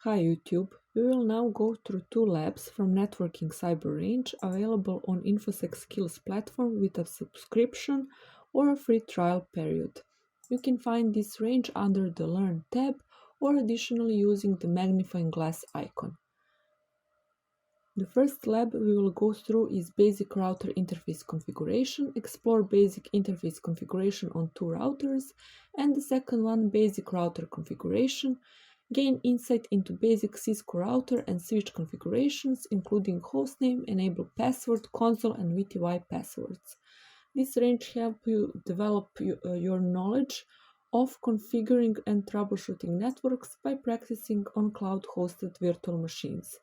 Hi YouTube, we will now go through two labs from Networking Cyber range available on Infosec Skills platform with a subscription or a free trial period. You can find this range under the Learn tab or additionally using the magnifying glass icon. The first lab we will go through is Basic Router Interface Configuration, explore basic interface configuration on two routers, and the second one, Basic Router Configuration, gain insight into basic Cisco router and switch configurations, including hostname, enable password, console, and VTY passwords. This range helps you develop your knowledge of configuring and troubleshooting networks by practicing on cloud-hosted virtual machines.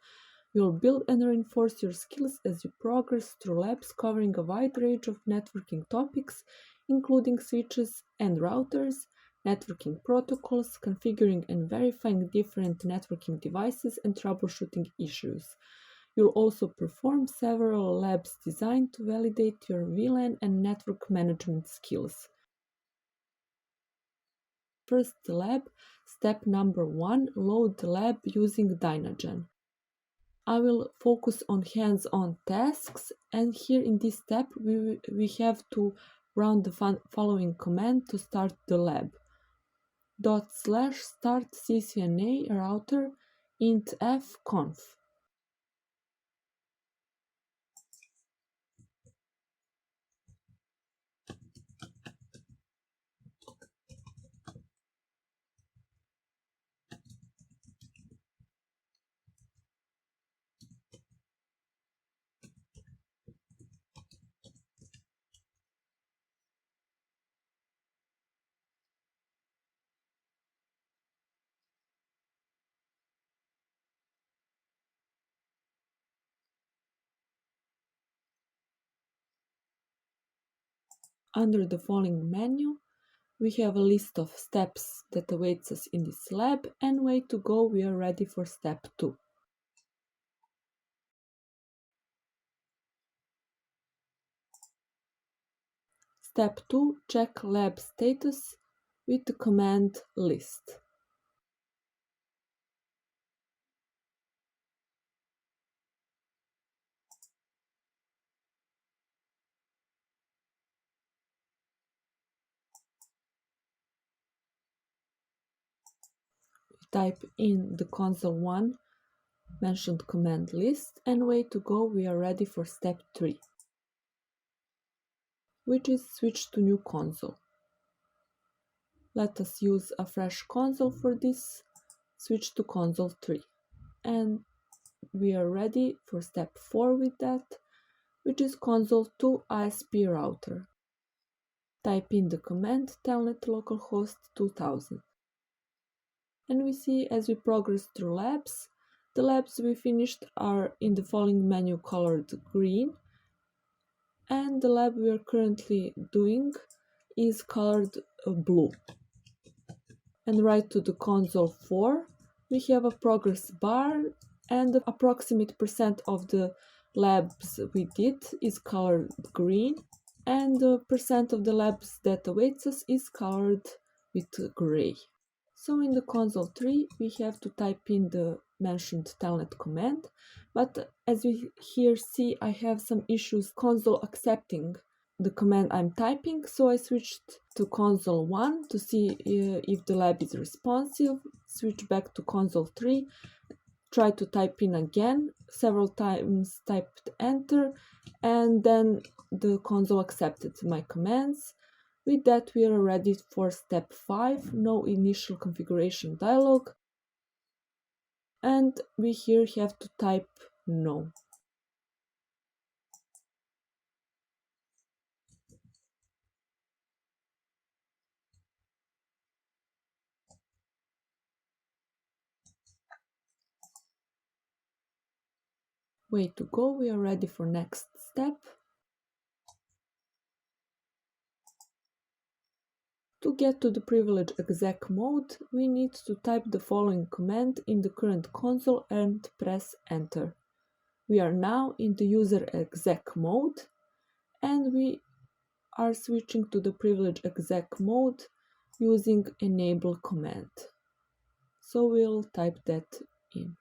You'll build and reinforce your skills as you progress through labs covering a wide range of networking topics, including switches and routers, networking protocols, configuring and verifying different networking devices, and troubleshooting issues. You'll also perform several labs designed to validate your VLAN and network management skills. First lab, step number 1, load the lab using Dynagen. I will focus on hands-on tasks, and here in this step we have to run the following command to start the lab. /start CCNA router int fconf. Under the following menu, we have a list of steps that awaits us in this lab, and way to go, we are ready for step 2. Step 2, check lab status with the command list. Type in the console1 mentioned command list, and way to go, we are ready for step 3, which is switch to new console. Let us use a fresh console for this, switch to console 3, and we are ready for step 4 with that, which is console 2 ISP router. Type in the command telnet localhost 2000. And we see as we progress through labs, the labs we finished are in the following menu colored green, and the lab we are currently doing is colored blue. And right to the console 4, we have a progress bar, and the approximate percent of the labs we did is colored green, and the percent of the labs that awaits us is colored with gray. So in the console 3, we have to type in the mentioned telnet command, but as we here see, I have some issues console accepting the command I'm typing, so I switched to console 1 to see if the lab is responsive, switch back to console 3, try to type in again, several times typed enter, and then the console accepted my commands. With that, we are ready for step 5, no initial configuration dialog, and we here have to type no. Way to go, we are ready for next step. To get to the privilege exec mode, we need to type the following command in the current console and press enter. We are now in the user exec mode, and we are switching to the privilege exec mode using enable command. So we'll type that in.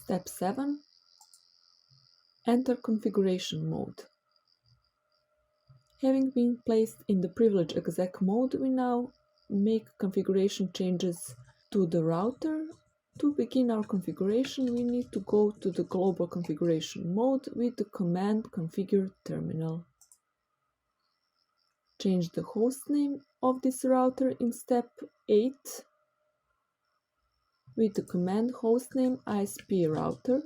Step 7. Enter configuration mode. Having been placed in the privilege exec mode, we now make configuration changes to the router. To begin our configuration, we need to go to the global configuration mode with the command configure terminal. Change the hostname of this router in step 8 with the command hostname ISP router.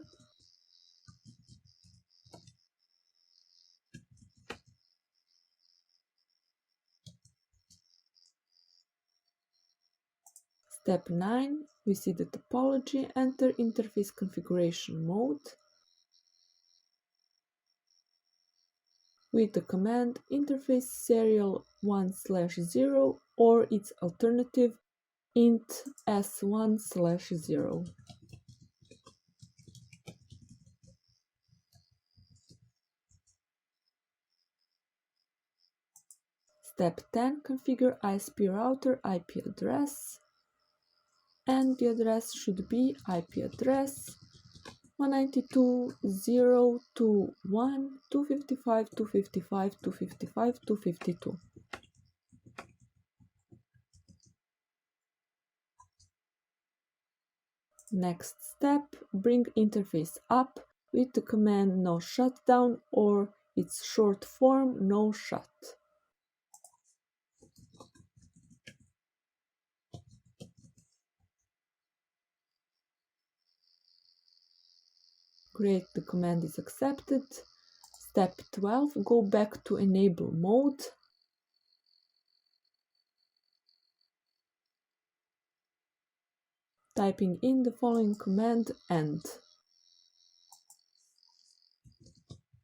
Step 9, we see the topology, enter interface configuration mode with the command interface serial 1/0 or its alternative int s1/0. Step 10, configure ISP router IP address, and the address should be IP address 192.0.1.255.255.255.252. Next step, bring interface up with the command no shutdown or its short form no shut. Great, the command is accepted. Step 12, go back to enable mode. Typing in the following command end.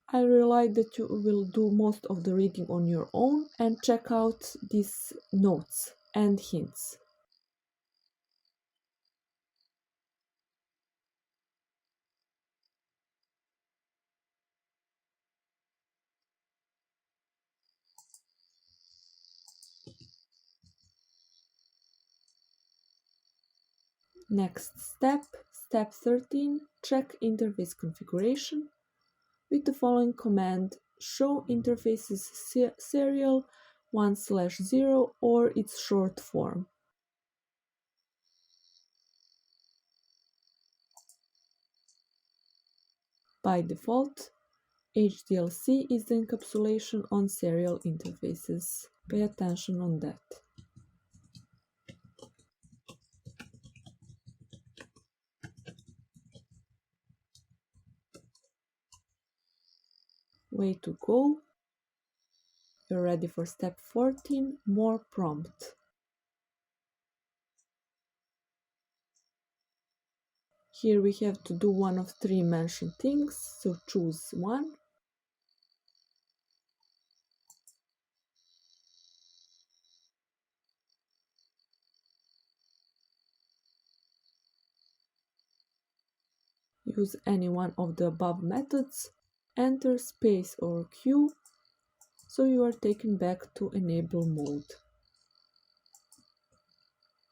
I rely that you will do most of the reading on your own and check out these notes and hints. Next step, step 13, check interface configuration with the following command show interfaces serial 1/0 or its short form. By default, HDLC is the encapsulation on serial interfaces. Pay attention on that. Way to go. You're ready for step 14, more prompt. Here we have to do one of three mentioned things, so choose one. Use any one of the above methods, enter space or Q, so you are taken back to enable mode.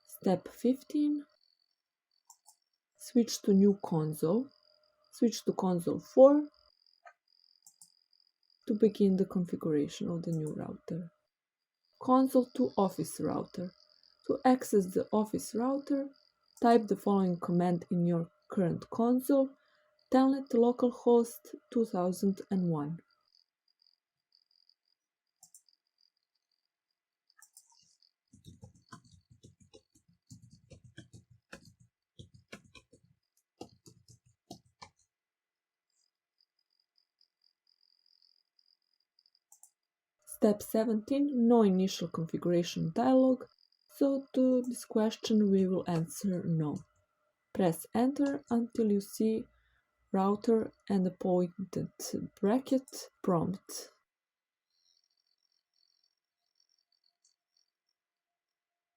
Step 15, switch to new console. Switch to console 4 to begin the configuration of the new router. Console to office router. To access the office router, type the following command in your current console: telnet localhost 2001. Step 17, no initial configuration dialog, so to this question we will answer no. Press enter until you see router and a pointed bracket prompt.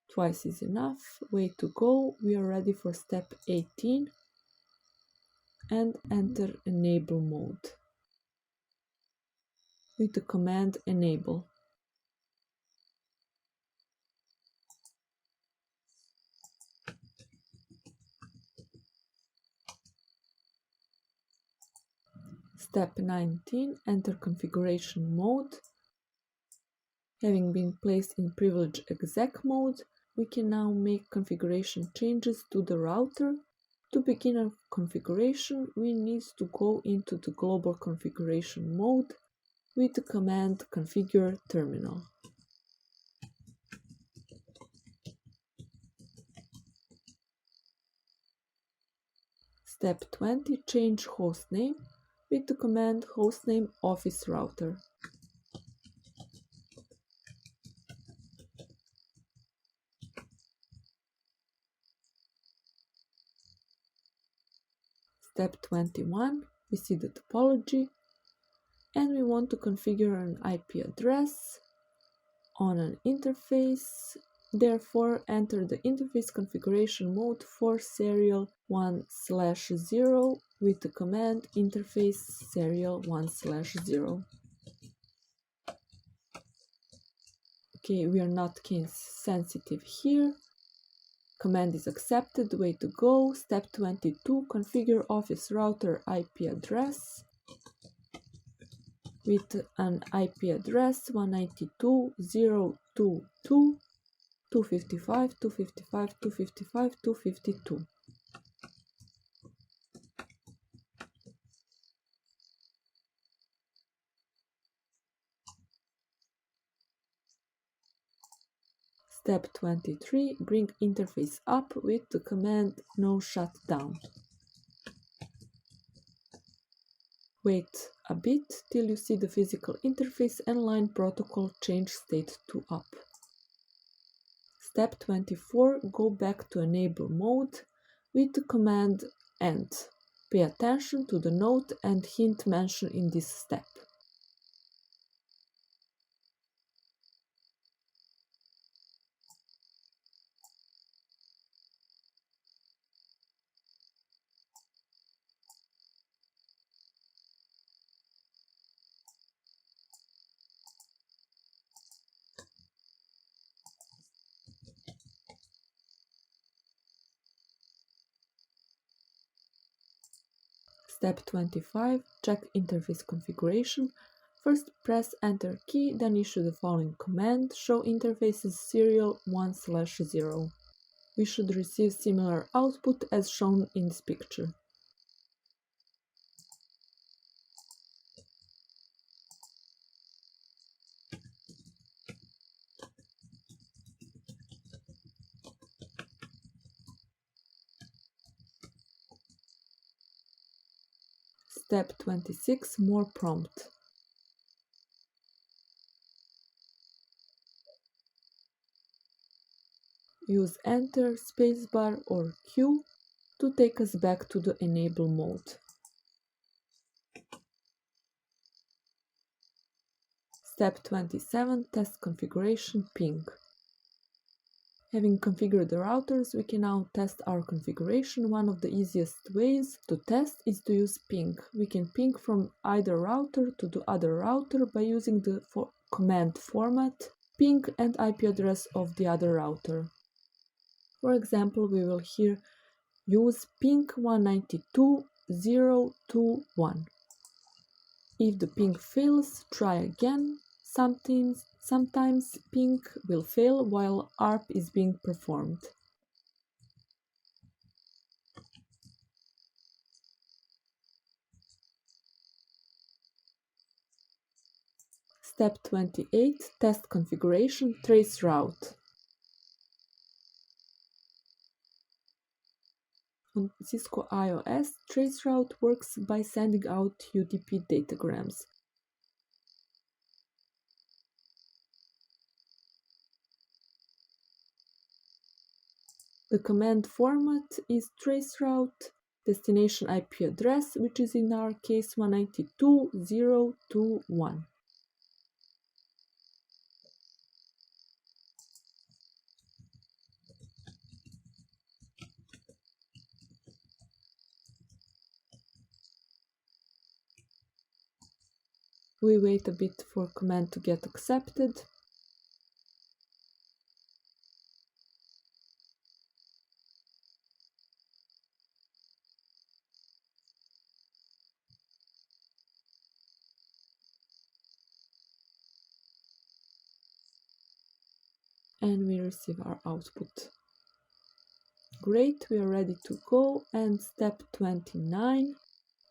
Twice is enough. Way to go. We are ready for step 18 and enter enable mode with the command enable. Step 19. Enter configuration mode. Having been placed in privilege exec mode, we can now make configuration changes to the router. To begin our configuration, we need to go into the global configuration mode with the command configure terminal. Step 20. Change hostname with the command hostname office router. Step 21. We see the topology and we want to configure an IP address on an interface. Therefore, enter the interface configuration mode for serial 1/0 with the command interface serial 1/0. Okay, we are not case sensitive here. Command is accepted. Way to go. Step 22. Configure office router IP address with an IP address 192.0.2.255.255.255.252. Step 23. Bring interface up with the command no shutdown. Wait a bit till you see the physical interface and line protocol change state to up. Step 24. Go back to enable mode with the command end. Pay attention to the note and hint mentioned in this step. Step 25. Check interface configuration. First press enter key, then issue the following command: show interfaces serial 1/0. We should receive similar output as shown in this picture. Step 26. More prompt. Use enter, spacebar or Q to take us back to the enable mode. Step 27. Test configuration ping. Having configured the routers, we can now test our configuration. One of the easiest ways to test is to use ping. We can ping from either router to the other router by using the command format ping and IP address of the other router. For example, we will here use ping 192.0.2.1. If the ping fails, try again. Sometimes ping will fail while ARP is being performed. Step 28. Test configuration trace route. On Cisco iOS, traceroute works by sending out UDP datagrams. The command format is traceroute destination IP address, which is in our case 192.0.2.1. We wait a bit for command to get accepted. and we receive our output. Great, we are ready to go. And step 29.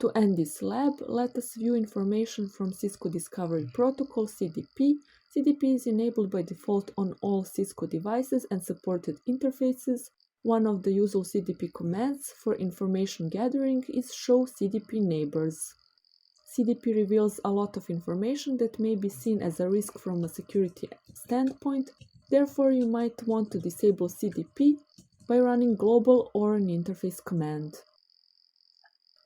To end this lab, let us view information from Cisco Discovery Protocol (CDP). CDP is enabled by default on all Cisco devices and supported interfaces. One of the usual CDP commands for information gathering is show CDP neighbors. CDP reveals a lot of information that may be seen as a risk from a security standpoint. Therefore, you might want to disable CDP by running global or an interface command.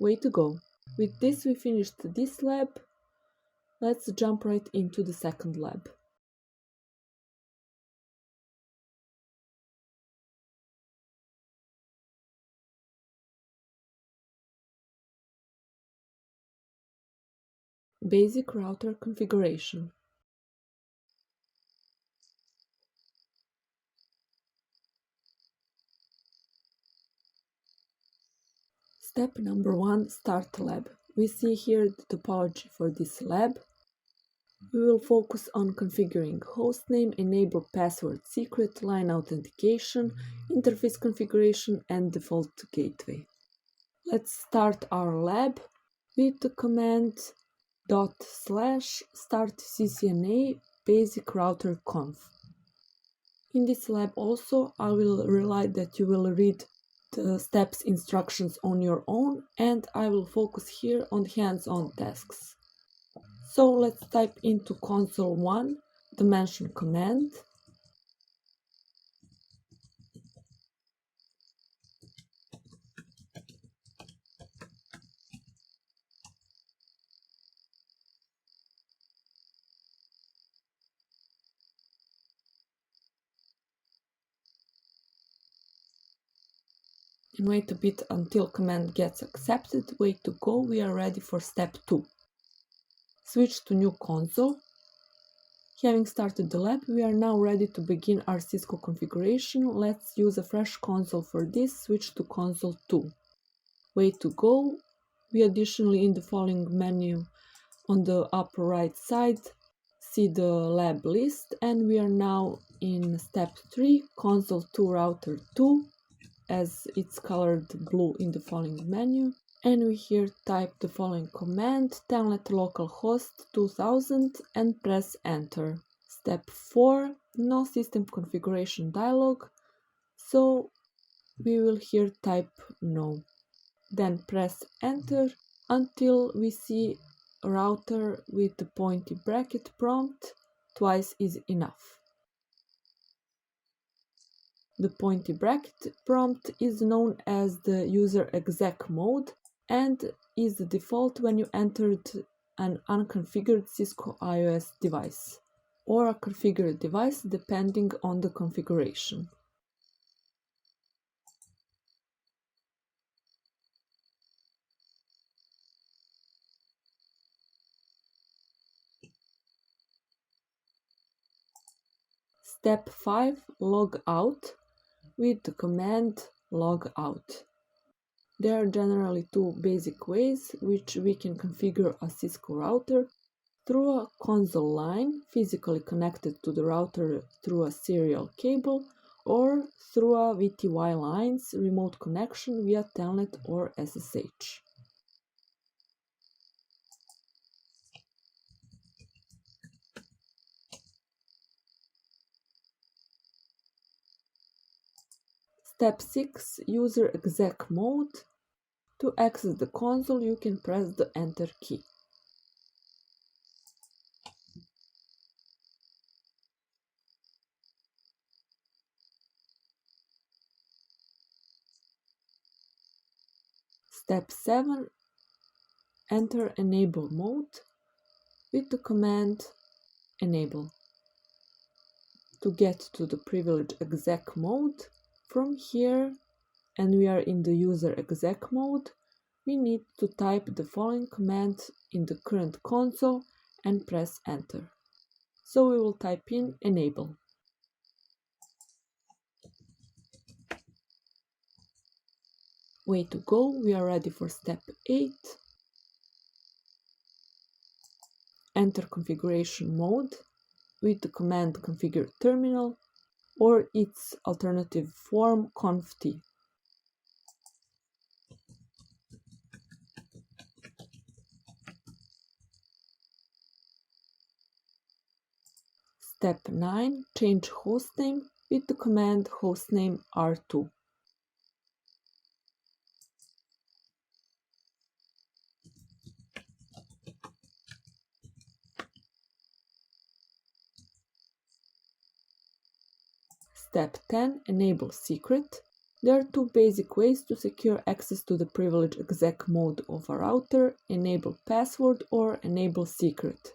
Way to go! With this, we finished this lab. Let's jump right into the second lab. Basic router configuration. Step number 1, start lab. We see here the topology for this lab. We will focus on configuring hostname, enable password secret, line authentication, interface configuration, and default gateway. Let's start our lab with the command /start CCNA basic router conf. In this lab also, I will rely that you will read the steps instructions on your own, and I will focus here on hands-on tasks. So let's type into console 1 the mentioned command. And wait a bit until command gets accepted. Way to go, we are ready for step 2. Switch to new console. Having started the lab, we are now ready to begin our Cisco configuration. Let's use a fresh console for this. Switch to console 2. Way to go. We additionally, in the following menu on the upper right side, see the lab list, and we are now in step 3, console 2 router 2, as it's colored blue in the following menu. And we here type the following command, telnet localhost 2000, and press enter. Step 4, no system configuration dialog, so we will here type no. Then press enter until we see a router with the pointy bracket prompt. Twice is enough. The pointy bracket prompt is known as the user exec mode and is the default when you entered an unconfigured Cisco iOS device or a configured device depending on the configuration. Step 5, log out with the command log out. There are generally two basic ways which we can configure a Cisco router: through a console line physically connected to the router through a serial cable, or through a VTY lines remote connection via telnet or SSH. Step 6, user exec mode. To access the console, you can press the enter key. Step 7, enter enable mode with the command enable. To get to the privilege exec mode, from here, and we are in the user exec mode, we need to type the following command in the current console and press enter. So we will type in enable. Way to go, we are ready for step 8. Enter configuration mode with the command configure terminal. or its alternative form conft. Step 9. Change hostname with the command hostname r2. Step 10. Enable secret. There are two basic ways to secure access to the privileged exec mode of a router: enable password or enable secret.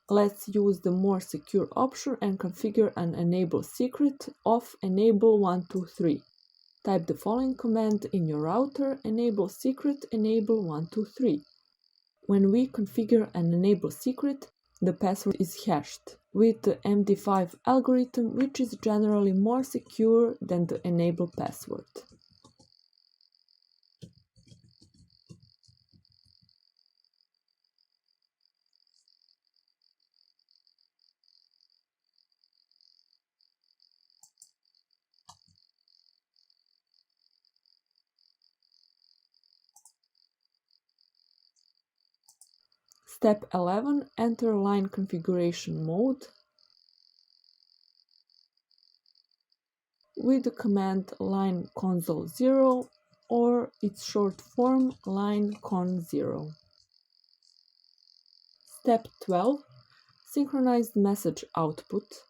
Let's use the more secure option and configure an enable secret of enable123. Type the following command in your router: enable secret enable123. When we configure an enable secret, the password is hashed with the MD5 algorithm, which is generally more secure than the enable password. Step 11. Enter line configuration mode with the command line console 0 or its short form line con 0. Step 12. Synchronized message output.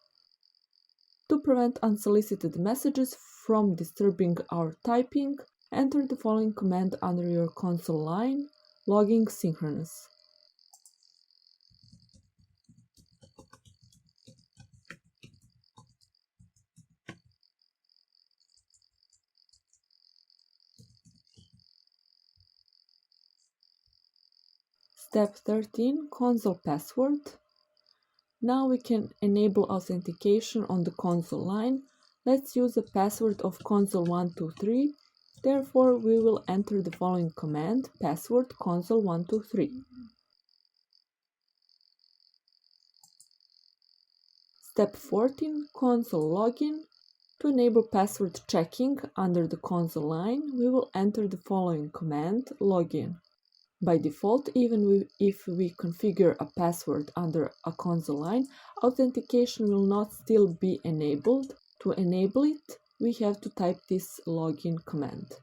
To prevent unsolicited messages from disturbing our typing, enter the following command under your console line: logging synchronous. Step 13. Console password. Now we can enable authentication on the console line. Let's use a password of console123. Therefore, we will enter the following command: password console123. Step 14. Console login. To enable password checking under the console line, we will enter the following command: login. By default, even if we configure a password under a console line, authentication will not still be enabled. To enable it, we have to type this login command.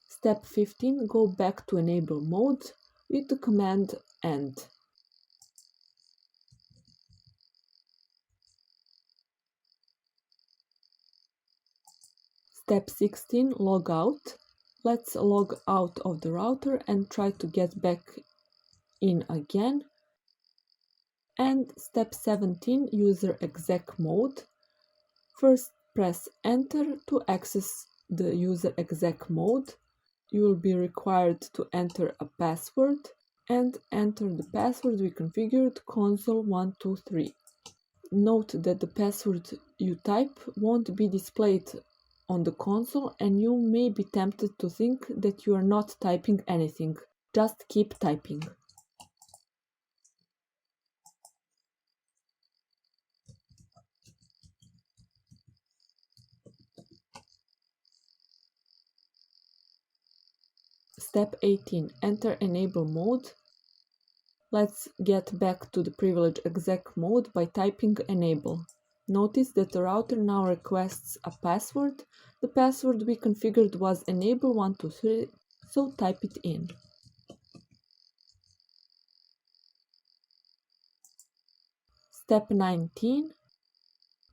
Step 15. Go back to enable mode with the command end. Step 16. Log out. Let's log out of the router and try to get back in again. And step 17. User exec mode. First, press enter to access the user exec mode. You will be required to enter a password and enter the password we configured console123. Note that the password you type won't be displayed on the console and you may be tempted to think that you are not typing anything. Just keep typing. Step 18. Enter enable mode. Let's get back to the privileged exec mode by typing enable. Notice that the router now requests a password. The password we configured was enable123, so type it in. Step 19.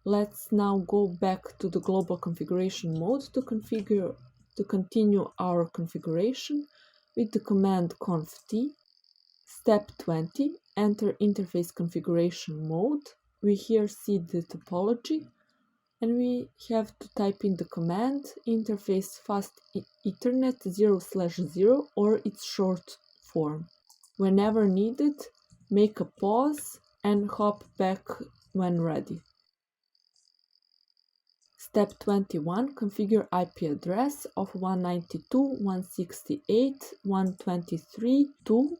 Let's now go back to the global configuration mode to continue our configuration with the command conft. Step 20. Enter interface configuration mode. We here see the topology and we have to type in the command interface fast ethernet 0/0 or its short form. Whenever needed, make a pause and hop back when ready. Step 21. Configure IP address of 192.168.123.2.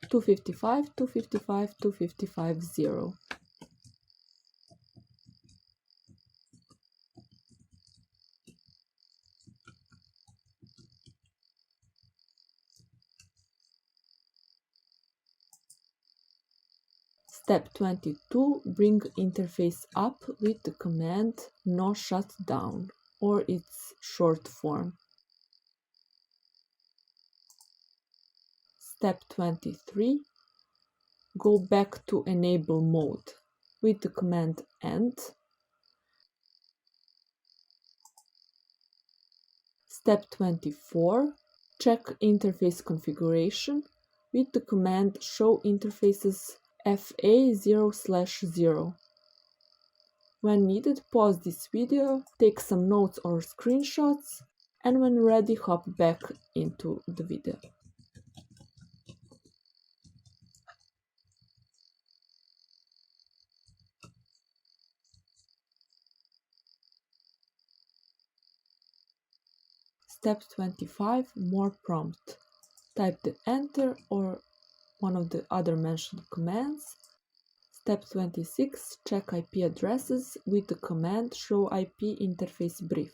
255.255.255.0. Step 22, bring interface up with the command no shutdown or its short form. Step 23, go back to enable mode with the command end. Step 24, check interface configuration with the command show interfaces FA0/0. When needed, pause this video, take some notes or screenshots, and when ready, hop back into the video. Step 25, more prompt. Type the enter or one of the other mentioned commands. Step 26, check IP addresses with the command show IP interface brief.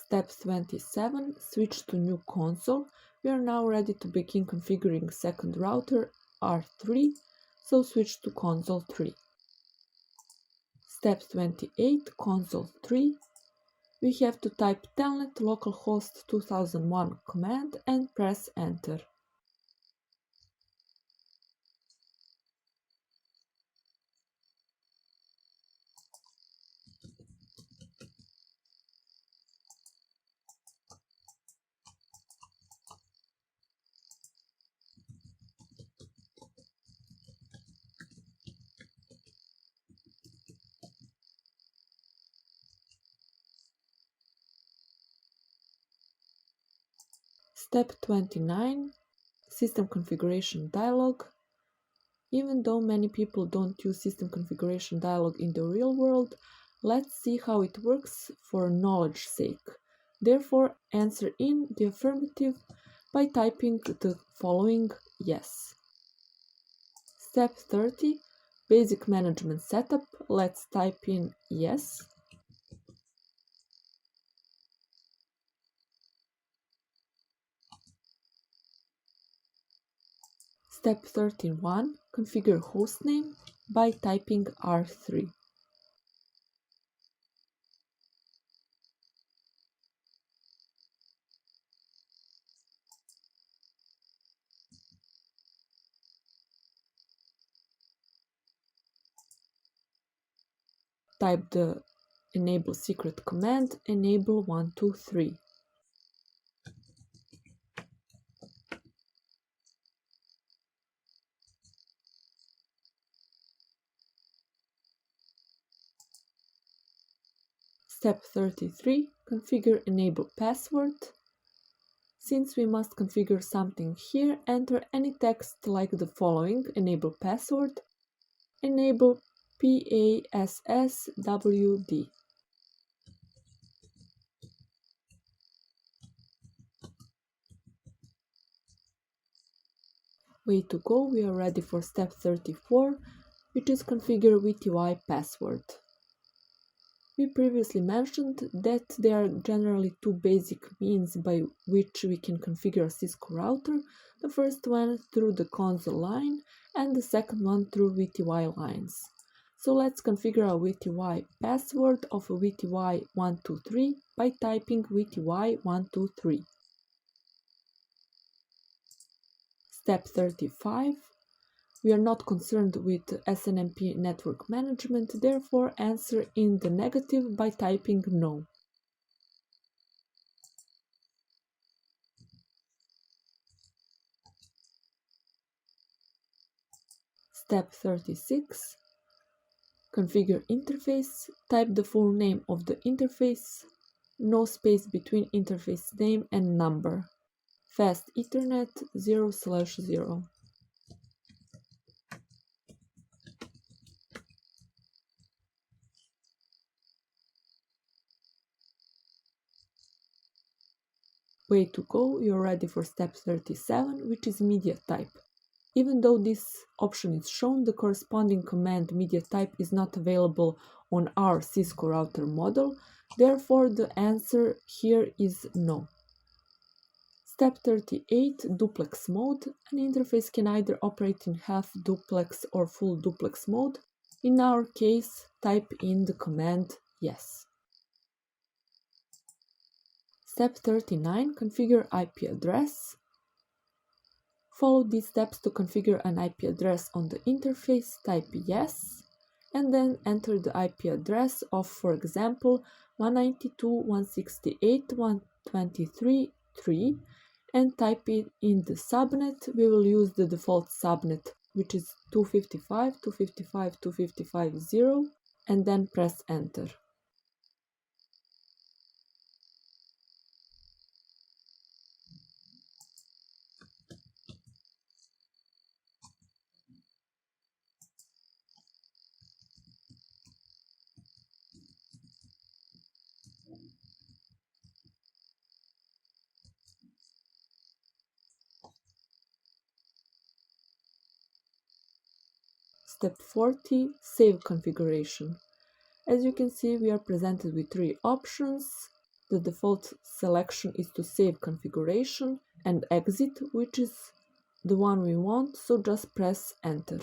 Step 27, switch to new console. We are now ready to begin configuring second router R3, so switch to console 3. Step 28, console 3. We have to type telnet localhost 2001 command and press enter. Step 29, system configuration dialog. Even though many people don't use system configuration dialog in the real world, let's see how it works for knowledge sake. Therefore, answer in the affirmative by typing the following yes. Step 30, basic management setup. Let's type in yes. Step 31, configure hostname by typing R3. Type the enable secret command, enable 123. Step 33, configure enable password. Since we must configure something here, enter any text like the following: enable password, enable PASSWD. Way to go, we are ready for step 34, which is configure VTY password. We previously mentioned that there are generally two basic means by which we can configure a Cisco router. The first one through the console line and the second one through VTY lines. So let's configure a VTY password of VTY123 by typing VTY123. Step 35. We are not concerned with SNMP network management, therefore answer in the negative by typing no. Step 36. Configure interface. Type the full name of the interface. No space between interface name and number. Fast Ethernet 0/0. way to go, you're ready for step 37, which is media type. Even though this option is shown, the corresponding command media type is not available on our Cisco router model, therefore the answer here is no. Step 38, duplex mode. An interface can either operate in half duplex or full duplex mode. In our case, type in the command yes. Step 39, configure IP address. Follow these steps to configure an IP address on the interface, type yes, and then enter the IP address of, for example, 192.168.123.3 and type it in the subnet. We will use the default subnet, which is 255.255.255.0, and then press enter. Step 40, save configuration. As you can see, we are presented with three options. The default selection is to save configuration and exit, which is the one we want, so just press enter.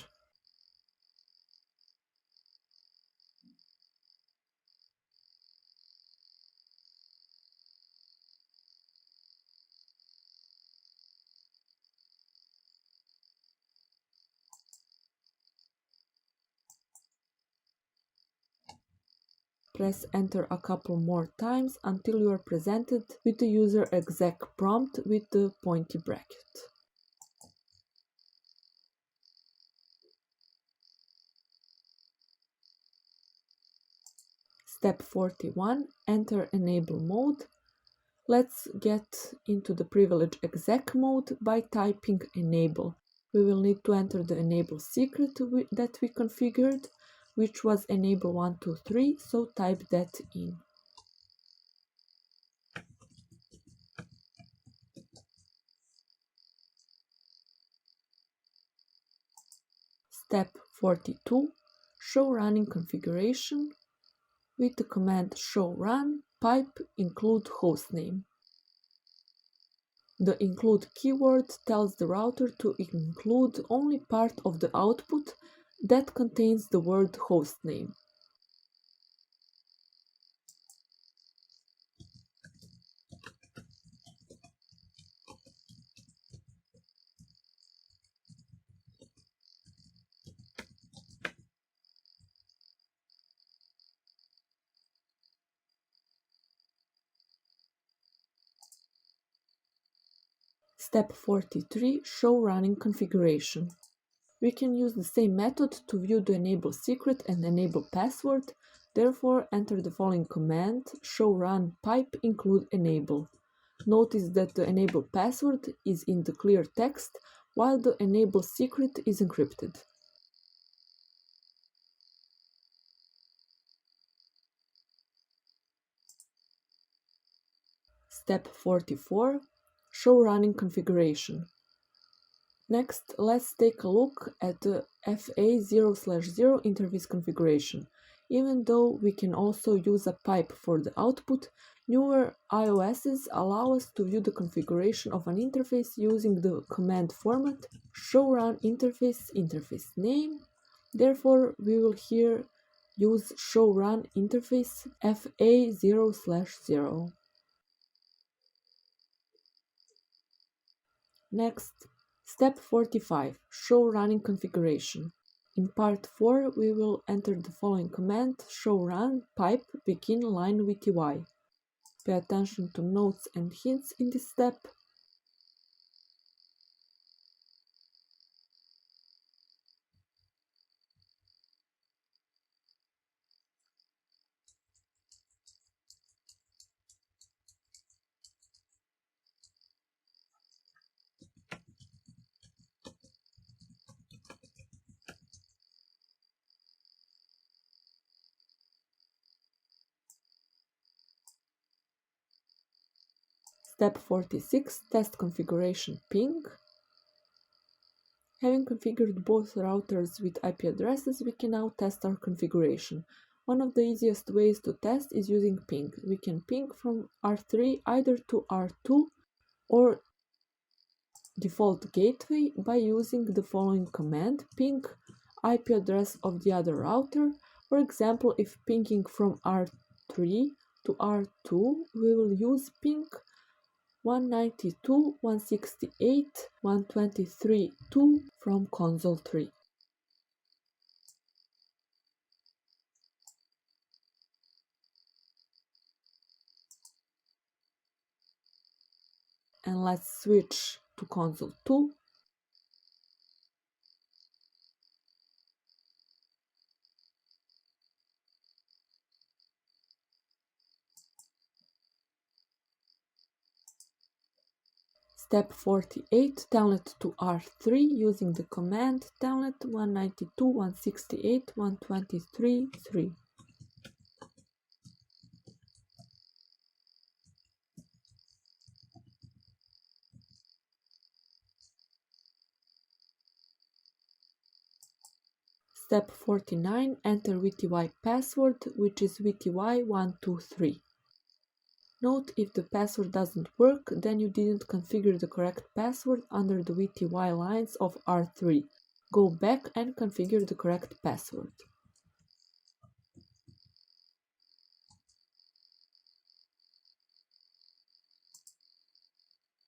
Press enter a couple more times until you are presented with the user exec prompt with the pointy bracket. Step 41, enter enable mode. Let's get into the privilege exec mode by typing enable. We will need to enter the enable secret that we configured, which was enable123, so type that in. Step 42, show running configuration. With the command show run, pipe include hostname. The include keyword tells the router to include only part of the output that contains the word hostname. Step 43, show running configuration. We can use the same method to view the enable secret and enable password. Therefore, enter the following command, show run pipe include enable. Notice that the enable password is in the clear text, while the enable secret is encrypted. Step 44, show running configuration. Next, let's take a look at the FA0/0 interface configuration. Even though we can also use a pipe for the output, newer iOSs allow us to view the configuration of an interface using the command format show run interface name. Therefore, we will here use show run interface FA0/0. Next, step 45, show running configuration. In part 4, we will enter the following command, show run pipe begin line with UI. Pay attention to notes and hints in this step. Step 46, test configuration ping. Having configured both routers with IP addresses, we can now test our configuration. One of the easiest ways to test is using ping. We can ping from R3 either to R2 or default gateway by using the following command: ping IP address of the other router. For example, if pinging from R3 to R2, we will use ping 192.168.123.2 from console 3. And let's switch to console 2. Step 48, telnet to R3 using the command telnet 192.168.123.3. Step 49, enter VTY password, which is VTY123. Note if the password doesn't work, then you didn't configure the correct password under the VTY lines of R3. Go back and configure the correct password.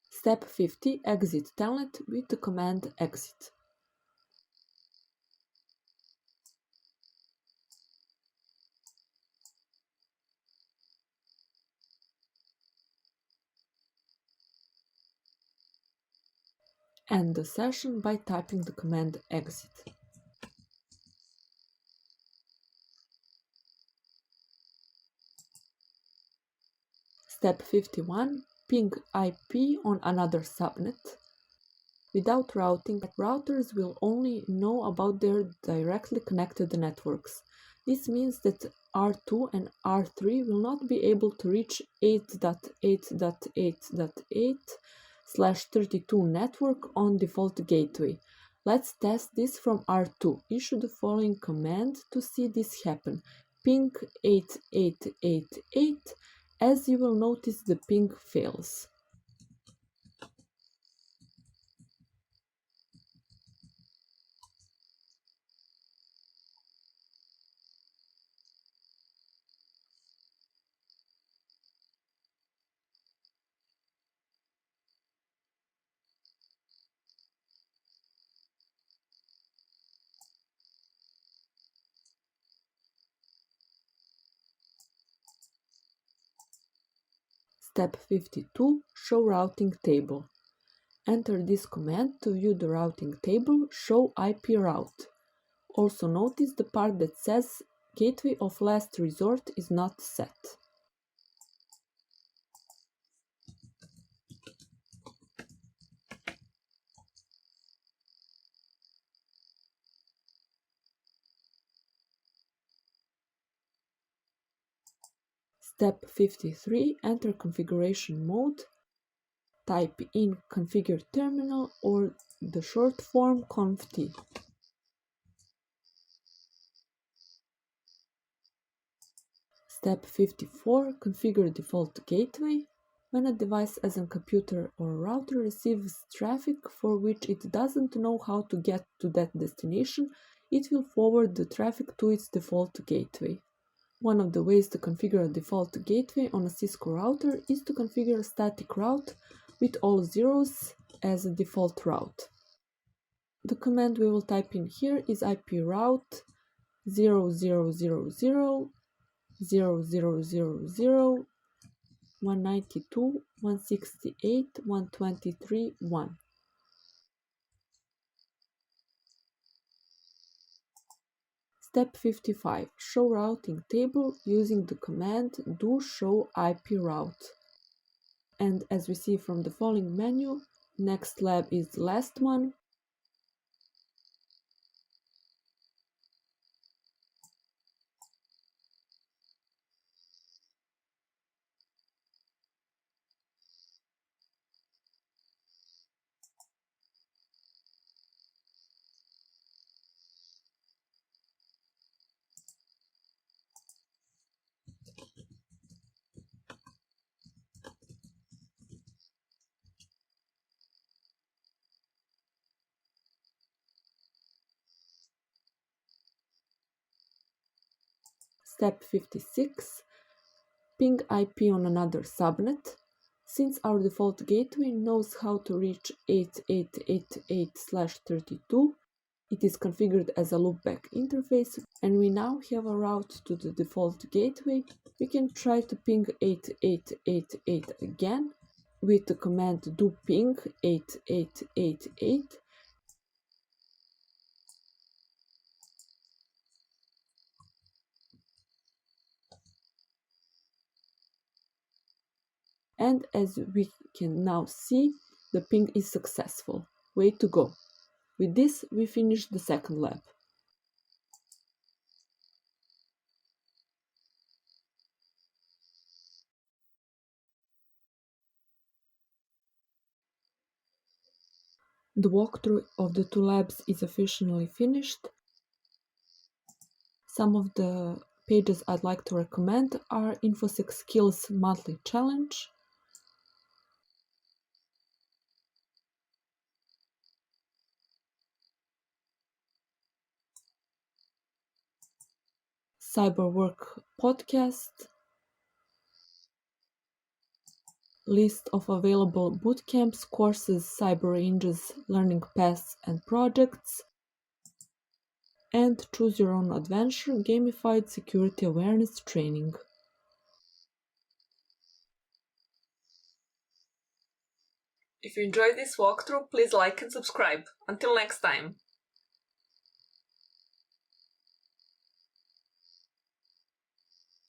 Step 50, exit telnet with the command exit. End the session by typing the command exit. Step 51, ping IP on another subnet. Without routing, routers will only know about their directly connected networks. This means that R2 and R3 will not be able to reach 8.8.8.8/32 network on default gateway. Let's test this from R2. Issue the following command to see this happen: ping 8888. As you will notice, the ping fails. Step 52, show routing table. Enter this command to view the routing table, show IP route. Also notice the part that says gateway of last resort is not set. Step 53, enter configuration mode. Type in configure terminal or the short form conft. Step 54, configure default gateway. When a device as a computer or a router receives traffic for which it doesn't know how to get to that destination, it will forward the traffic to its default gateway. One of the ways to configure a default gateway on a Cisco router is to configure a static route with all zeros as a default route. The command we will type in here is IP route 0000 192.168.123.1. Step 55, show routing table using the command do show IP route. And as we see from the following menu, next lab is the last one. Step 56. Ping IP on another subnet. Since our default gateway knows how to reach 8888/32, it is configured as a loopback interface, and we now have a route to the default gateway. We can try to ping 8888 again with the command do ping 8888, and as we can now see, the ping is successful. Way to go! With this, we finish the second lab. The walkthrough of the two labs is officially finished. Some of the pages I'd like to recommend are Infosec Skills Monthly Challenge, Cyberwork Podcast, list of available bootcamps, courses, cyber ranges, learning paths and projects, and Choose Your Own Adventure gamified security awareness training. If you enjoyed this walkthrough, please like and subscribe. Until next time!